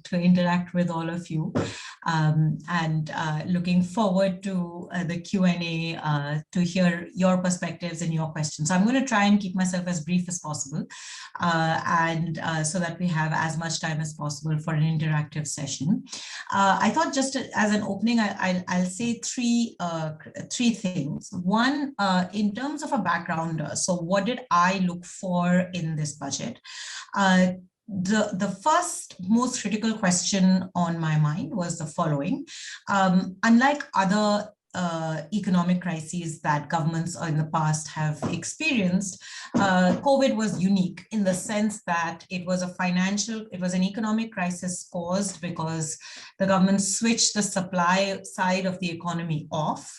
to interact with all of you, and looking forward to the Q&A to hear your perspectives and your questions. So I'm going to try and keep myself as brief as possible, and so that we have as much time as possible for an interactive session. I thought just as an opening, I'll say three things. One, in terms of a backgrounder, so what did I look for in this budget? The first most critical question on my mind was the following. Unlike other economic crises that governments in the past have experienced, COVID was unique in the sense that it was an economic crisis caused because the government switched the supply side of the economy off.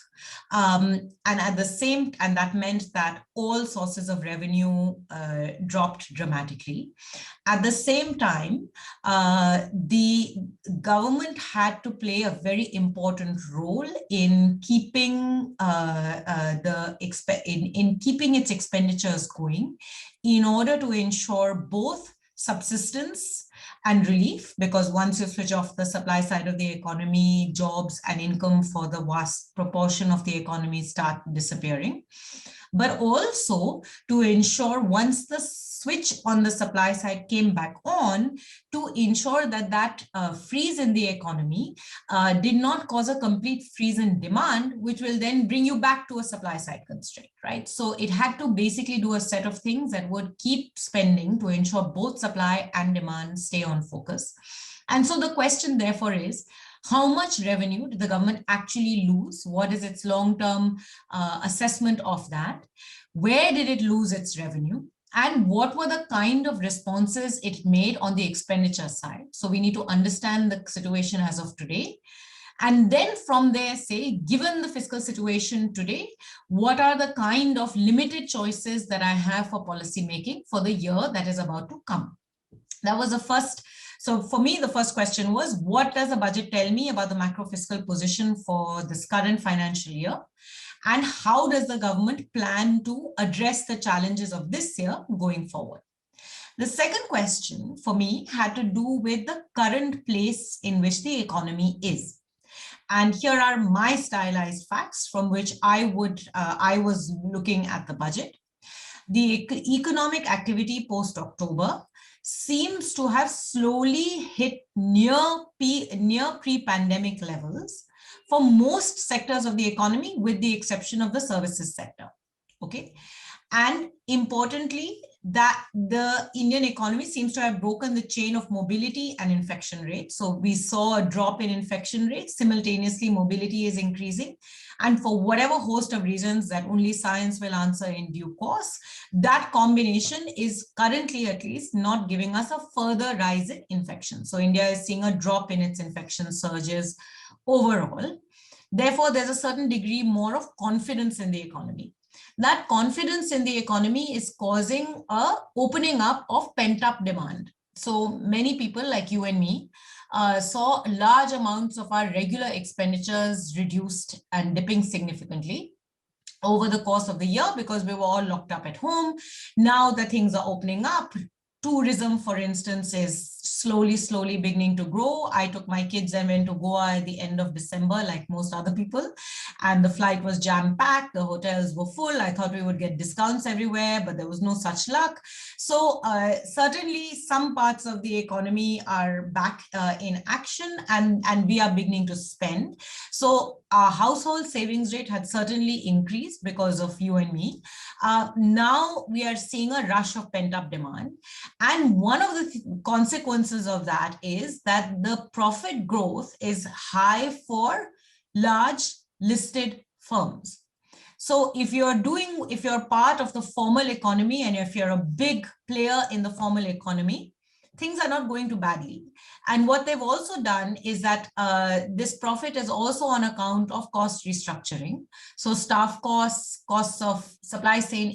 And that meant that all sources of revenue dropped dramatically. At the same time, the government had to play a very important role in keeping keeping its expenditures going in order to ensure both subsistence and relief, because once you switch off the supply side of the economy, jobs and income for the vast proportion of the economy start disappearing. But also to ensure once the switch on the supply side came back on, to ensure that that freeze in the economy did not cause a complete freeze in demand, which will then bring you back to a supply side constraint, right? So it had to basically do a set of things that would keep spending to ensure both supply and demand stay on focus. And so the question therefore is, how much revenue did the government actually lose? What is its long-term assessment of that? Where did it lose its revenue? And what were the kind of responses it made on the expenditure side? So we need to understand the situation as of today. And then from there say, given the fiscal situation today, what are the kind of limited choices that I have for policy making for the year that is about to come? That was the first. So for me, the first question was, what does the budget tell me about the macro fiscal position for this current financial year? And how does the government plan to address the challenges of this year going forward? The second question for me had to do with the current place in which the economy is. And here are my stylized facts from which I was looking at the budget. The economic activity post-October seems to have slowly hit near pre-pandemic levels for most sectors of the economy, with the exception of the services sector. Okay. And importantly, that the Indian economy seems to have broken the chain of mobility and infection rates. So we saw a drop in infection rates. Simultaneously, mobility is increasing. And for whatever host of reasons that only science will answer in due course, that combination is currently at least not giving us a further rise in infection. So India is seeing a drop in its infection surges overall. Therefore, there's a certain degree more of confidence in the economy. That confidence in the economy is causing a opening up of pent-up demand. So many people like you and me saw large amounts of our regular expenditures reduced and dipping significantly over the course of the year because we were all locked up at home. Now that things are opening up, tourism, for instance, is slowly beginning to grow. I took my kids and went to Goa at the end of December, like most other people, and the flight was jam-packed. The hotels were full. I thought we would get discounts everywhere, but there was no such luck. So certainly some parts of the economy are back in action, and we are beginning to spend. So our household savings rate had certainly increased because of you and me. Now we are seeing a rush of pent-up demand. And one of the consequences of that is that the profit growth is high for large listed firms. So if you're part of the formal economy and if you're a big player in the formal economy, things are not going too badly. And what they've also done is that this profit is also on account of cost restructuring. So staff costs, costs of supply chain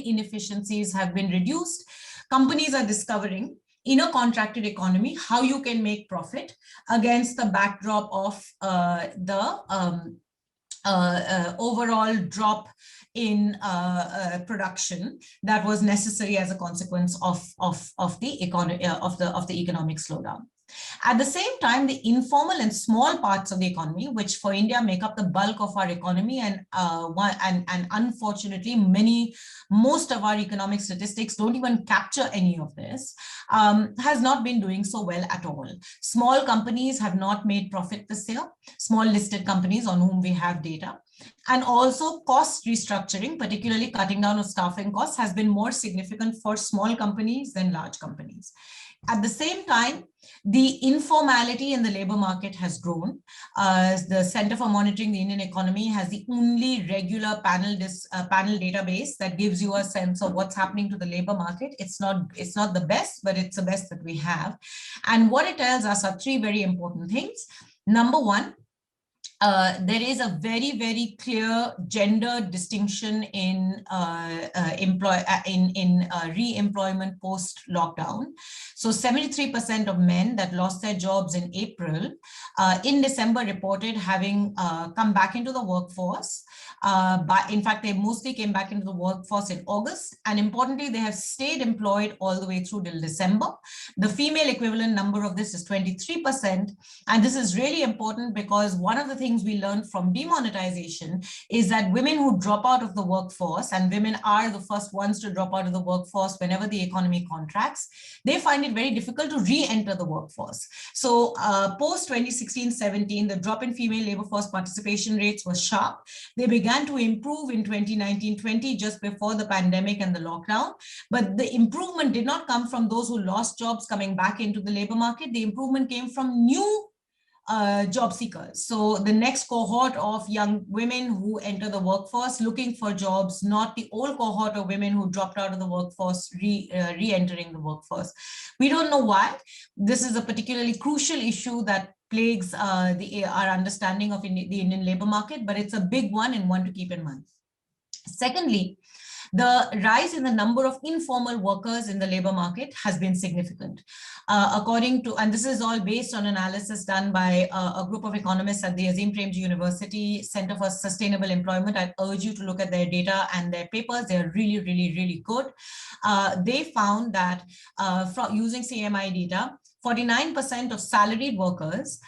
inefficiencies have been reduced. Companies are discovering in a contracted economy how you can make profit against the backdrop of the overall drop in production that was necessary as a consequence of the economic slowdown. At the same time, the informal and small parts of the economy, which for India make up the bulk of our economy, and unfortunately, most of our economic statistics don't even capture any of this, has not been doing so well at all. Small companies have not made profit this year, small listed companies on whom we have data. And also cost restructuring, particularly cutting down of staffing costs, has been more significant for small companies than large companies. At the same time, the informality in the labor market has grown. The Center for Monitoring the Indian Economy has the only regular panel database that gives you a sense of what's happening to the labor market. It's not the best, but it's the best that we have. And what it tells us are three very important things. Number one, there is a very, very clear gender distinction in re-employment post-lockdown. So 73% of men that lost their jobs in April, in December reported having come back into the workforce. But in fact, they mostly came back into the workforce in August. And importantly, they have stayed employed all the way through till December. The female equivalent number of this is 23%. And this is really important because one of the things we learned from demonetization is that women who drop out of the workforce, and women are the first ones to drop out of the workforce whenever the economy contracts, they find it very difficult to re-enter the workforce. So post 2016-17, the drop in female labor force participation rates was sharp. They began to improve in 2019-20, just before the pandemic and the lockdown. But the improvement did not come from those who lost jobs coming back into the labor market. The improvement came from new job seekers. So the next cohort of young women who enter the workforce looking for jobs, not the old cohort of women who dropped out of the workforce, re-entering the workforce. We don't know why. This is a particularly crucial issue that plagues our understanding of the Indian labor market, but it's a big one and one to keep in mind. Secondly, the rise in the number of informal workers in the labor market has been significant. According to, and this is all based on analysis done by a group of economists at the Azim Premji University Center for Sustainable Employment. I urge you to look at their data and their papers. They're really, really, really good. They found that from using CMI data, 49% of salaried workers,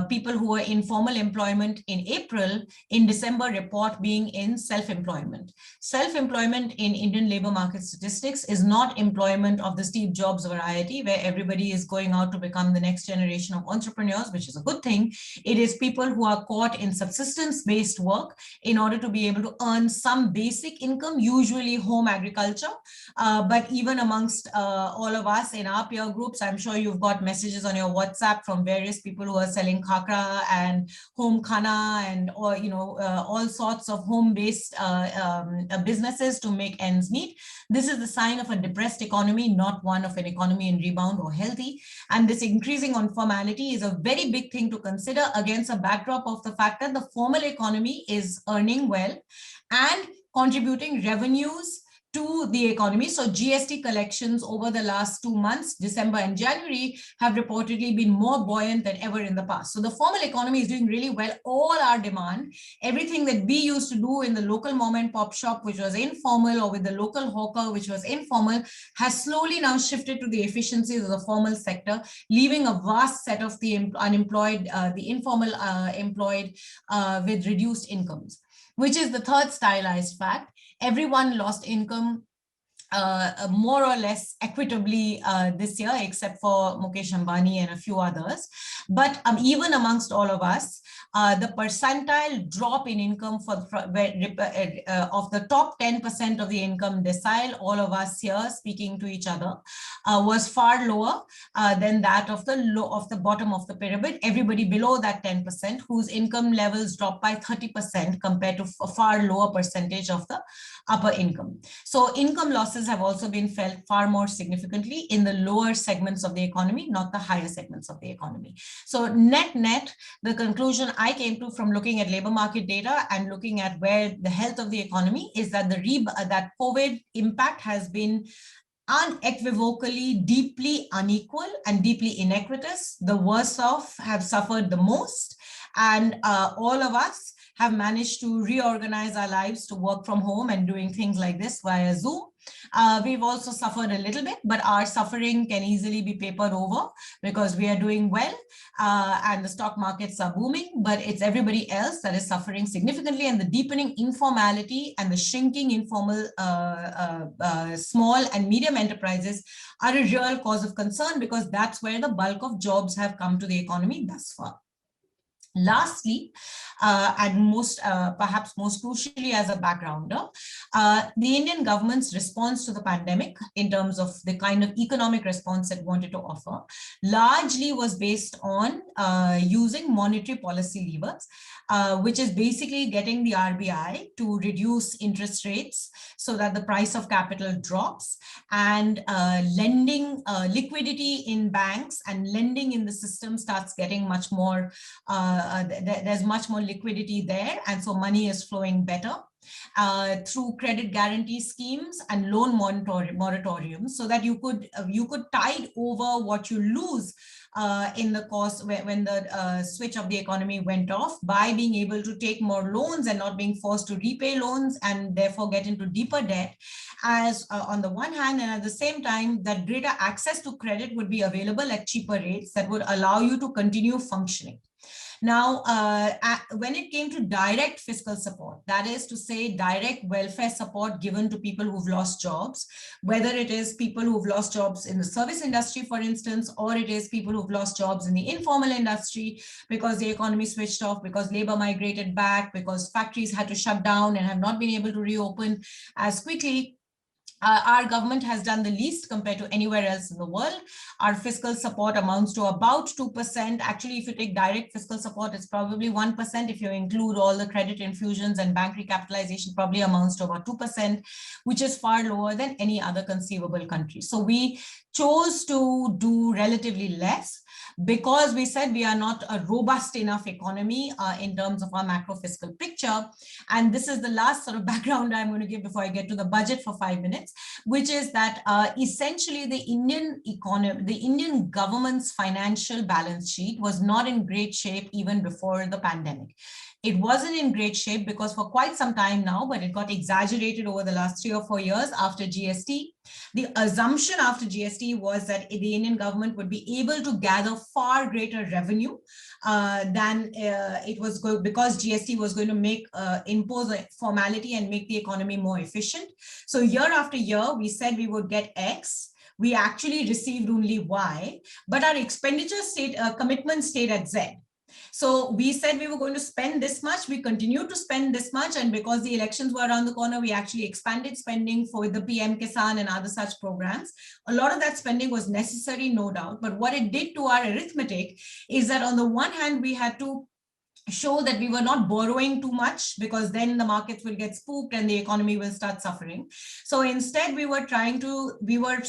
people who were in formal employment in April, in December report being in self-employment. Self-employment in Indian labor market statistics is not employment of the Steve Jobs variety, where everybody is going out to become the next generation of entrepreneurs, which is a good thing. It is people who are caught in subsistence-based work in order to be able to earn some basic income, usually home agriculture. But even amongst all of us in our peer groups, I'm sure you've got messages on your WhatsApp from various people who are selling khakra and home khana and all sorts of home-based businesses to make ends meet. This is the sign of a depressed economy, not one of an economy in rebound or healthy. And this increasing informality is a very big thing to consider against a backdrop of the fact that the formal economy is earning well and contributing revenues to the economy. So GST collections over the last 2 months, December and January, have reportedly been more buoyant than ever in the past. So the formal economy is doing really well. All our demand, everything that we used to do in the local mom and pop shop, which was informal, or with the local hawker, which was informal, has slowly now shifted to the efficiencies of the formal sector, leaving a vast set of the unemployed, the informal employed with reduced incomes, which is the third stylized fact. Everyone lost income more or less equitably this year, except for Mukesh Ambani and a few others. But even amongst all of us, the percentile drop in income of the top 10% of the income decile, all of us here speaking to each other, was far lower than that of the bottom of the pyramid. Everybody below that 10%, whose income levels dropped by 30% compared to a far lower percentage of the upper income. So income losses have also been felt far more significantly in the lower segments of the economy, not the higher segments of the economy. So net, the conclusion I came to from looking at labor market data and looking at where the health of the economy is that that COVID impact has been unequivocally deeply unequal and deeply inequitous. The worst off have suffered the most, and all of us have managed to reorganize our lives to work from home and doing things like this via Zoom. We've also suffered a little bit, but our suffering can easily be papered over because we are doing well and the stock markets are booming, but it's everybody else that is suffering significantly, and the deepening informality and the shrinking informal small and medium enterprises are a real cause of concern because that's where the bulk of jobs have come to the economy thus far. Lastly, and perhaps most crucially as a backgrounder, the Indian government's response to the pandemic in terms of the kind of economic response it wanted to offer largely was based on using monetary policy levers, which is basically getting the RBI to reduce interest rates so that the price of capital drops, and lending liquidity in banks and lending in the system starts getting much more there's much more liquidity there, and so money is flowing better through credit guarantee schemes and loan moratoriums, so that you could tide over what you lose in the course when the switch of the economy went off, by being able to take more loans and not being forced to repay loans and therefore get into deeper debt, as on the one hand, and at the same time that greater access to credit would be available at cheaper rates that would allow you to continue functioning. Now, when it came to direct fiscal support, that is to say direct welfare support given to people who've lost jobs, whether it is people who've lost jobs in the service industry, for instance, or it is people who've lost jobs in the informal industry because the economy switched off, because labor migrated back, because factories had to shut down and have not been able to reopen as quickly. Our government has done the least compared to anywhere else in the world. Our fiscal support amounts to about 2%. Actually, if you take direct fiscal support, it's probably 1%. If you include all the credit infusions and bank recapitalization, probably amounts to about 2%, which is far lower than any other conceivable country. So we chose to do relatively less because we said we are not a robust enough economy in terms of our macro fiscal picture. And this is the last sort of background I'm going to give before I get to the budget for 5 minutes, which is that essentially the Indian economy, the Indian government's financial balance sheet was not in great shape even before the pandemic. It wasn't in great shape because for quite some time now, but it got exaggerated over the last 3 or 4 years after GST. The assumption after GST was that the Indian government would be able to gather far greater revenue than it was going, because GST was going to impose a formality and make the economy more efficient. So year after year, we said we would get X. We actually received only Y, but our expenditure commitment stayed at Z. So we said we were going to spend this much, we continued to spend this much, and because the elections were around the corner, we actually expanded spending for the PM Kisan and other such programs. A lot of that spending was necessary, no doubt, but what it did to our arithmetic is that on the one hand, we had to show that we were not borrowing too much, because then the markets will get spooked and the economy will start suffering. So instead we were saying we will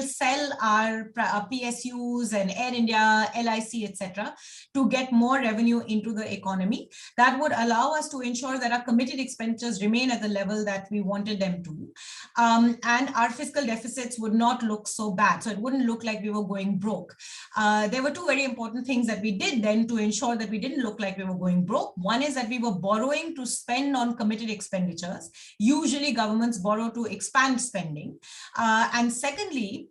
sell our PSUs and Air India, LIC, etc., to get more revenue into the economy. That would allow us to ensure that our committed expenditures remain at the level that we wanted them to. And our fiscal deficits would not look so bad. So it wouldn't look like we were going broke. There were two very important things that we did then to ensure that we didn't look like we were going broke. One is that we were borrowing to spend on committed expenditures. Usually governments borrow to expand spending. And secondly,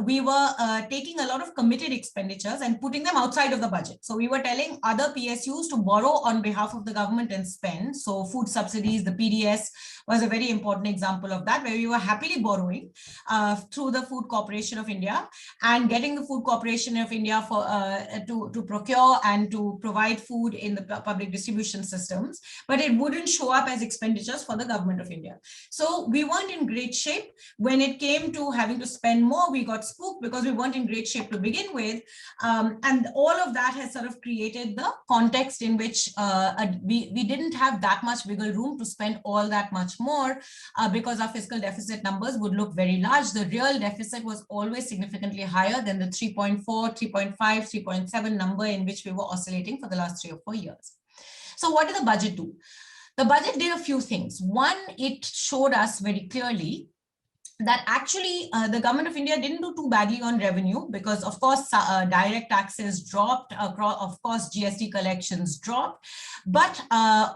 we were taking a lot of committed expenditures and putting them outside of the budget. So we were telling other PSUs to borrow on behalf of the government and spend. So food subsidies, the PDS was a very important example of that, where we were happily borrowing through the Food Corporation of India and getting the Food Corporation of India for to procure and to provide food in the public distribution systems, but it wouldn't show up as expenditures for the government of India. So we weren't in great shape. When it came to having to spend more, we got spooked because we weren't in great shape to begin with. And all of that has sort of created the context in which we didn't have that much wiggle room to spend all that much more because our fiscal deficit numbers would look very large. The real deficit was always significantly higher than the 3.4, 3.5, 3.7 number in which we were oscillating for the last 3 or 4 years. So what did the budget do? The budget did a few things. One, it showed us very clearly that actually the government of India didn't do too badly on revenue because, of course, direct taxes dropped, of course, GST collections dropped, but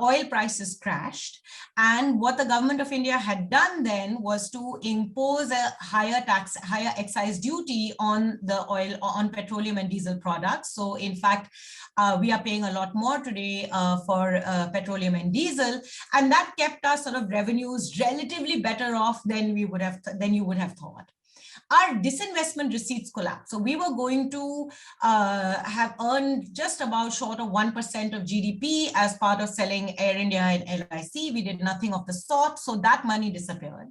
oil prices crashed. And what the government of India had done then was to impose a higher excise duty on the oil, on petroleum and diesel products. So in fact, we are paying a lot more today for petroleum and diesel, and that kept our sort of revenues relatively better off than you would have thought. Our disinvestment receipts collapsed. So we were going to have earned just about short of 1% of GDP as part of selling Air India and LIC. We did nothing of the sort, so that money disappeared.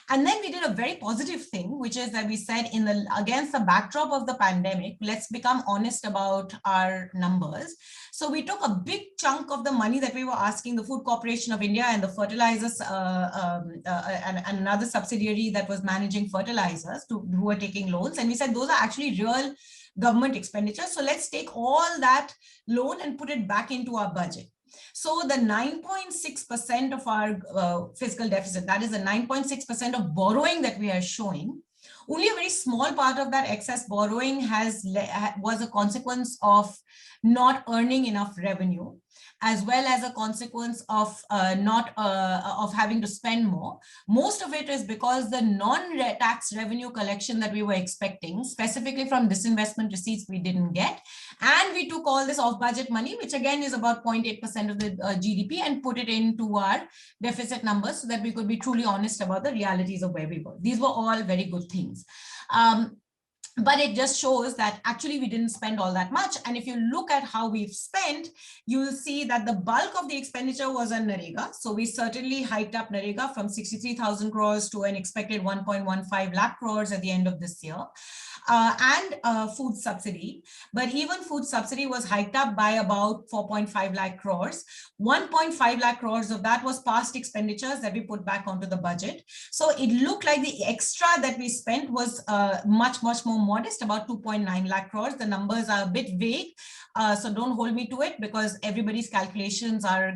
And then we did a very positive thing, which is that we said, against the backdrop of the pandemic, let's become honest about our numbers. So we took a big chunk of the money that we were asking the Food Corporation of India and the fertilizers and another subsidiary that was managing fertilizers who were taking loans. And we said, those are actually real government expenditures. So let's take all that loan and put it back into our budget. So the 9.6% of our fiscal deficit, that is the 9.6% of borrowing that we are showing, only a very small part of that excess borrowing was a consequence of not earning enough revenue, as well as a consequence of of having to spend more. Most of it is because the non-tax revenue collection that we were expecting, specifically from disinvestment receipts, we didn't get. And we took all this off-budget money, which again is about 0.8% of the GDP, and put it into our deficit numbers so that we could be truly honest about the realities of where we were. These were all very good things. But it just shows that actually we didn't spend all that much. And if you look at how we've spent, you'll see that the bulk of the expenditure was on NREGA. So we certainly hiked up NREGA from 63,000 crores to an expected 1.15 lakh crores at the end of this year. And food subsidy. But even food subsidy was hiked up by about 4.5 lakh crores. 1.5 lakh crores of that was past expenditures that we put back onto the budget. So it looked like the extra that we spent was much more modest, about 2.9 lakh crores. The numbers are a bit vague, so don't hold me to it because everybody's calculations are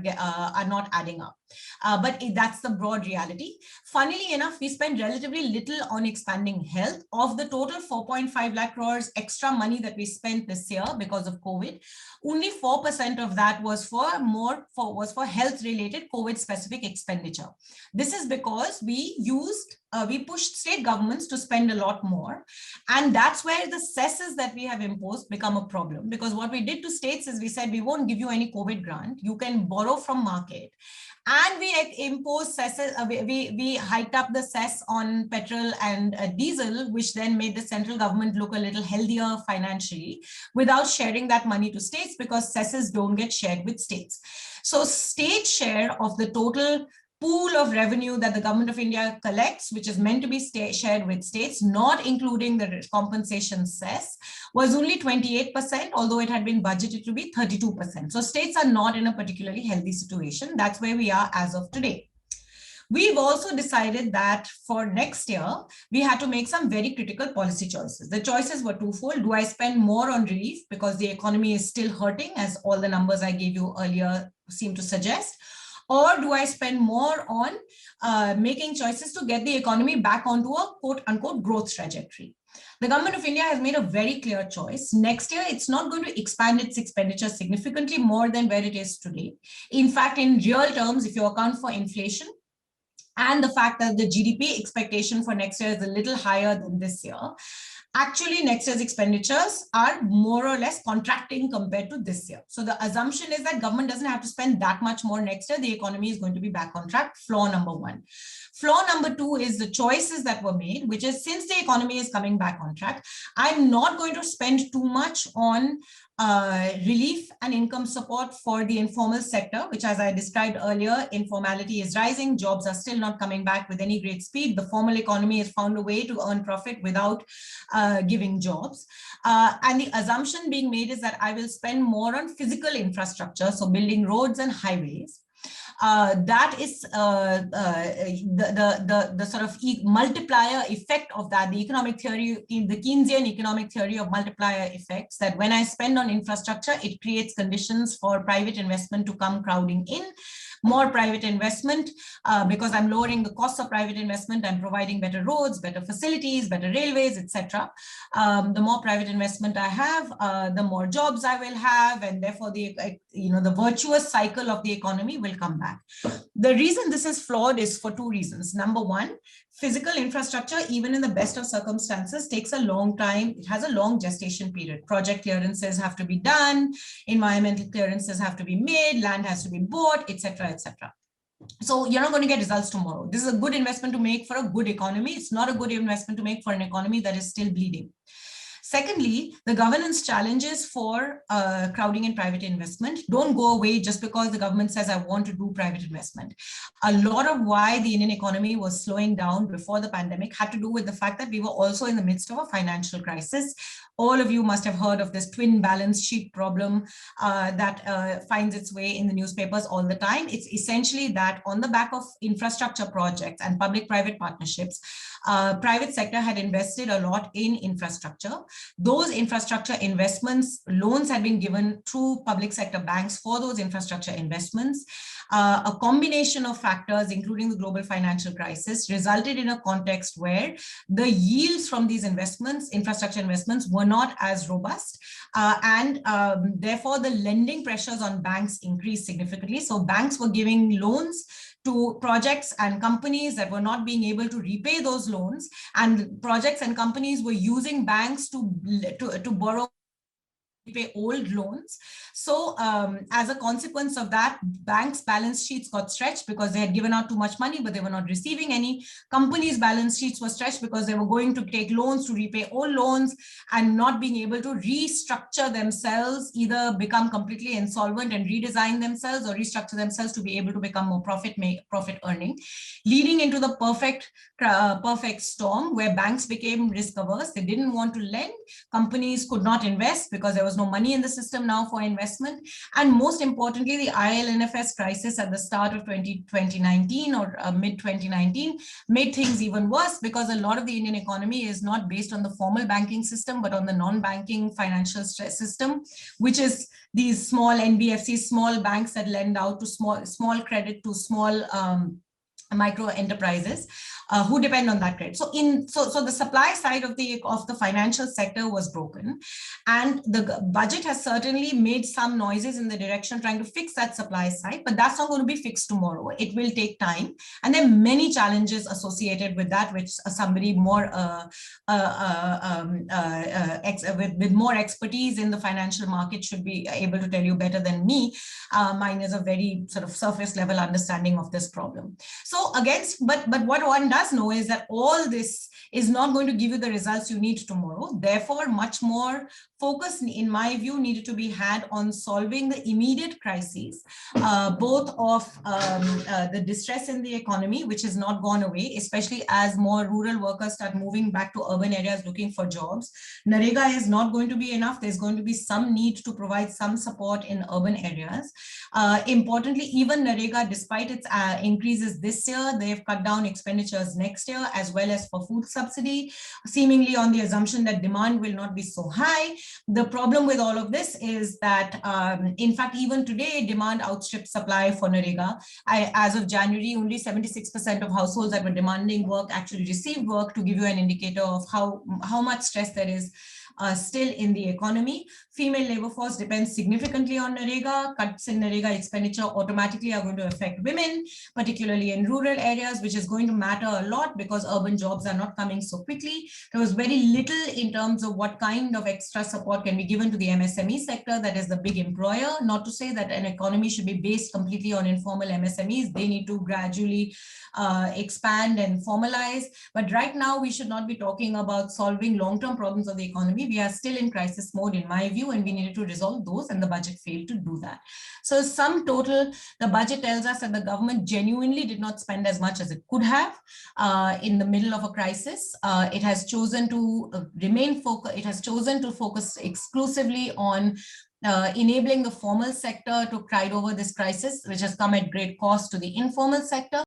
not adding up. But that's the broad reality. Funnily enough, we spent relatively little on expanding health. Of the total 4.5 lakh crores extra money that we spent this year because of COVID, only 4% of that was for health-related COVID-specific expenditure. This is because we pushed state governments to spend a lot more. And that's where the cesses that we have imposed become a problem. Because what we did to states is we said, we won't give you any COVID grant. You can borrow from market. And we imposed cesses, we hiked up the cess on petrol and diesel, which then made the central government look a little healthier financially without sharing that money to states, because cesses don't get shared with states. So state share of the total pool of revenue that the government of India collects, which is meant to be shared with states, not including the compensation cess, was only 28%, although it had been budgeted to be 32%. So states are not in a particularly healthy situation. That's where we are as of today. We've also decided that for next year, we had to make some very critical policy choices. The choices were twofold. Do I spend more on relief because the economy is still hurting, as all the numbers I gave you earlier seem to suggest? Or do I spend more on making choices to get the economy back onto a quote-unquote growth trajectory? The government of India has made a very clear choice. Next year, it's not going to expand its expenditure significantly more than where it is today. In fact, in real terms, if you account for inflation and the fact that the GDP expectation for next year is a little higher than this year, actually next year's expenditures are more or less contracting compared to this year. So the assumption is that government doesn't have to spend that much more next year. The economy is going to be back on track. Flaw number one. Flaw number two is the choices that were made, which is, since the economy is coming back on track, I'm not going to spend too much on relief and income support for the informal sector, which, as I described earlier, informality is rising, jobs are still not coming back with any great speed. The formal economy has found a way to earn profit without giving jobs. And the assumption being made is that I will spend more on physical infrastructure, so building roads and highways. that is the sort of multiplier effect of that, the economic theory, the Keynesian economic theory of multiplier effects, that when I spend on infrastructure, it creates conditions for private investment to come crowding in. More private investment, because I'm lowering the cost of private investment, I'm providing better roads, better facilities, better railways, etc. The more private investment I have, the more jobs I will have, and therefore the virtuous cycle of the economy will come back. The reason this is flawed is for two reasons. Number one, physical infrastructure, even in the best of circumstances, takes a long time. It has a long gestation period. Project clearances have to be done, environmental clearances have to be made, land has to be bought, etc., etc. So you're not going to get results tomorrow. This is a good investment to make for a good economy. It's not a good investment to make for an economy that is still bleeding. Secondly, the governance challenges for crowding in private investment don't go away just because the government says, I want to do private investment. A lot of why the Indian economy was slowing down before the pandemic had to do with the fact that we were also in the midst of a financial crisis. All of you must have heard of this twin balance sheet problem that finds its way in the newspapers all the time. It's essentially that on the back of infrastructure projects and public-private partnerships, private sector had invested a lot in infrastructure. Those infrastructure investments, loans had been given through public sector banks for those infrastructure investments. A combination of factors, including the global financial crisis, resulted in a context where the yields from these investments, infrastructure investments, were not as robust, and therefore the lending pressures on banks increased significantly. So banks were giving loans to projects and companies that were not being able to repay those loans, and projects and companies were using banks to borrow, pay old loans. So as a consequence of that, banks' balance sheets got stretched because they had given out too much money, but they were not receiving any. Companies' balance sheets were stretched because they were going to take loans to repay old loans and not being able to restructure themselves, either become completely insolvent and redesign themselves, or restructure themselves to be able to become more profit earning, leading into the perfect storm where banks became risk averse. They didn't want to lend. Companies could not invest because there was no money in the system now for investment. And most importantly, the IL&FS crisis at the start of 2019 or mid 2019 made things even worse, because a lot of the Indian economy is not based on the formal banking system, but on the non-banking financial stress system, which is these small NBFCs, small banks that lend out to small credit to small micro enterprises who depend on that credit. So the supply side of the financial sector was broken, and the budget has certainly made some noises in the direction of trying to fix that supply side, but that's not going to be fixed tomorrow. It will take time, and there are many challenges associated with that, which somebody more with more expertise in the financial market should be able to tell you better than me. Mine is a very sort of surface level understanding of this problem. So but what one does know is that all this is not going to give you the results you need tomorrow. Therefore, much more focus, in my view, needed to be had on solving the immediate crises, both of the distress in the economy, which has not gone away, especially as more rural workers start moving back to urban areas looking for jobs. NREGA is not going to be enough. There's going to be some need to provide some support in urban areas. Importantly, even NREGA, despite its increases this year, they've cut down expenditures next year, as well as for food subsidy, seemingly on the assumption that demand will not be so high. The problem with all of this is that, in fact, even today, demand outstrips supply for NREGA. As of January, only 76% of households that were demanding work actually received work, to give you an indicator of how much stress there is still in the economy. Female labor force depends significantly on NREGA. Cuts in NREGA expenditure automatically are going to affect women, particularly in rural areas, which is going to matter a lot because urban jobs are not coming so quickly. There was very little in terms of what kind of extra support can be given to the MSME sector, that is the big employer. Not to say that an economy should be based completely on informal MSMEs. They need to gradually expand and formalize. But right now, we should not be talking about solving long-term problems of the economy. We are still in crisis mode, in my view, and we needed to resolve those, and the budget failed to do that. So sum total, the budget tells us that the government genuinely did not spend as much as it could have in the middle of a crisis. It has chosen to remain focused. It has chosen to focus exclusively on enabling the formal sector to tide over this crisis, which has come at great cost to the informal sector.